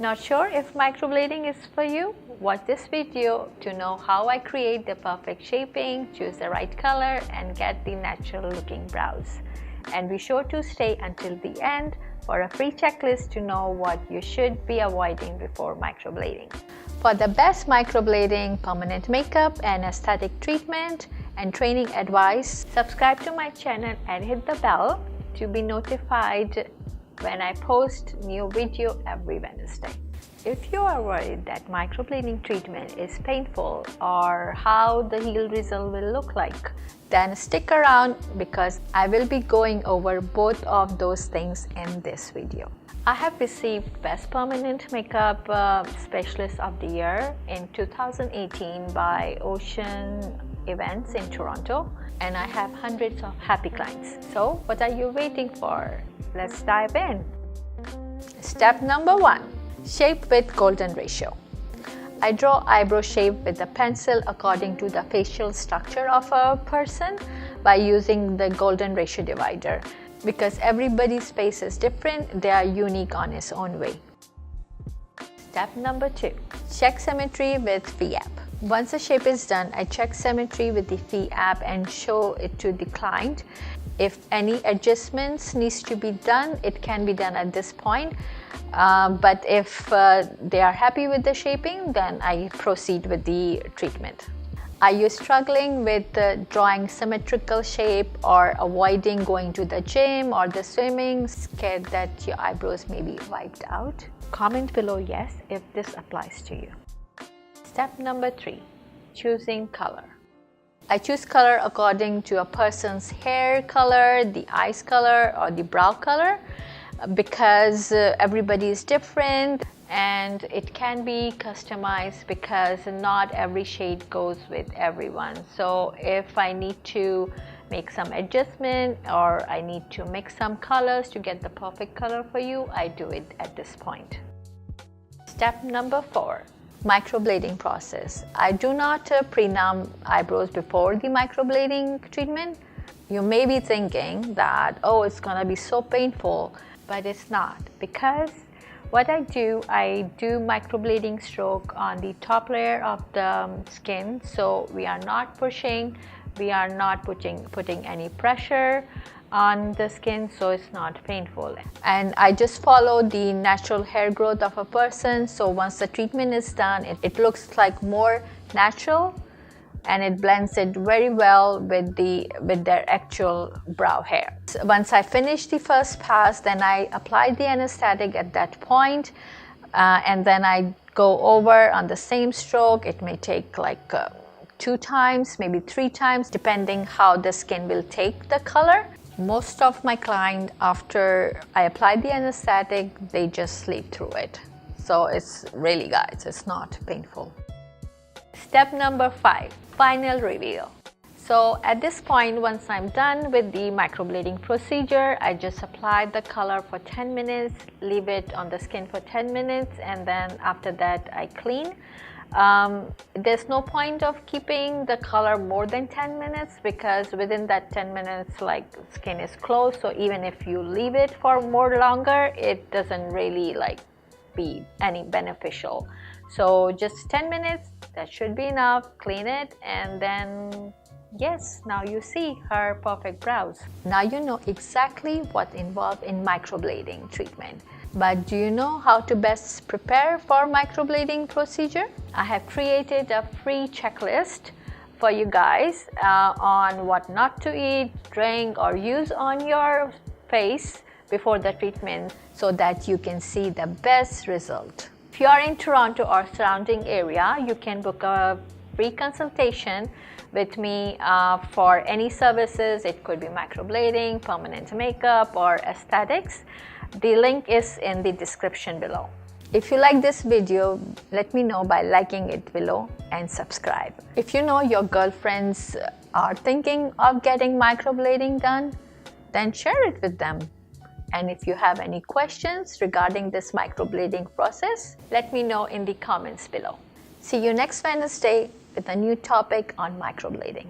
Not sure if microblading is for you? Watch this video to know how I create the perfect shaping, choose the right color, and get the natural looking brows. And be sure to stay until the end for a free checklist to know what you should be avoiding before microblading. For the best microblading, permanent makeup, and aesthetic treatment and training advice, subscribe to my channel and hit the bell to be notified when I post new video every Wednesday. If you are worried that microblading treatment is painful or how the healed result will look like, then stick around because I will be going over both of those things in this video. I have received Best Permanent Makeup Specialist of the Year in 2018 by Ocean Events in Toronto, and I have hundreds of happy clients. So what are you waiting for? Let's dive in. Step number 1. Shape with golden ratio. I draw eyebrow shape with a pencil according to the facial structure of a person by using the golden ratio divider. Because everybody's face is different, they are unique on its own way. Step number 2. Check symmetry with F-app. Once the shape is done, I check symmetry with the F-app and show it to the client. If any adjustments needs to be done, it can be done at this point. But if they are happy with the shaping, then I proceed with the treatment. Are you struggling with drawing symmetrical shape or avoiding going to the gym or the swimming, scared that your eyebrows may be wiped out? Comment below yes if this applies to you. Step number 3. Choosing color. I choose color according to a person's hair color, the eyes color, or the brow color because everybody is different and it can be customized because not every shade goes with everyone. So if I need to make some adjustment or I need to mix some colors to get the perfect color for you, I do it at this point. Step number 4. Microblading process. I do not pre-numb eyebrows before the microblading treatment. You may be thinking that, oh, it's gonna be so painful, but it's not, because what I do microblading stroke on the top layer of the skin, so we are not pushing, we are not putting any pressure on the skin, so it's not painful. And I just follow the natural hair growth of a person, so once the treatment is done, it looks like more natural and it blends it very well with their actual brow hair. So once I finish the first pass, then I apply the anesthetic at that point, and then I go over on the same stroke. It may take like 2 times, maybe 3 times, depending how the skin will take the color. Most of my clients, after I apply the anesthetic, they just sleep through it. So it's really, guys, it's not painful. Step number 5, final reveal. So at this point, once I'm done with the microblading procedure, I just apply the color for 10 minutes, leave it on the skin for 10 minutes, and then after that I clean. There's no point of keeping the color more than 10 minutes because within that 10 minutes, like, skin is closed, so even if you leave it for more longer, it doesn't really be any beneficial. So just 10 minutes, that should be enough. Clean it, and then yes, now you see her perfect brows. Now you know exactly what's involved in microblading treatment. But do you know how to best prepare for microblading procedure? I have created a free checklist for you guys on what not to eat, drink, or use on your face before the treatment so that you can see the best result. If you are in Toronto or surrounding area, you can book a free consultation with me for any services. It could be microblading, permanent makeup, or aesthetics. The link is in the description below. If you like this video, let me know by liking it below and subscribe. If you know your girlfriends are thinking of getting microblading done, then share it with them. And if you have any questions regarding this microblading process, let me know in the comments below. See you next Wednesday with a new topic on microblading.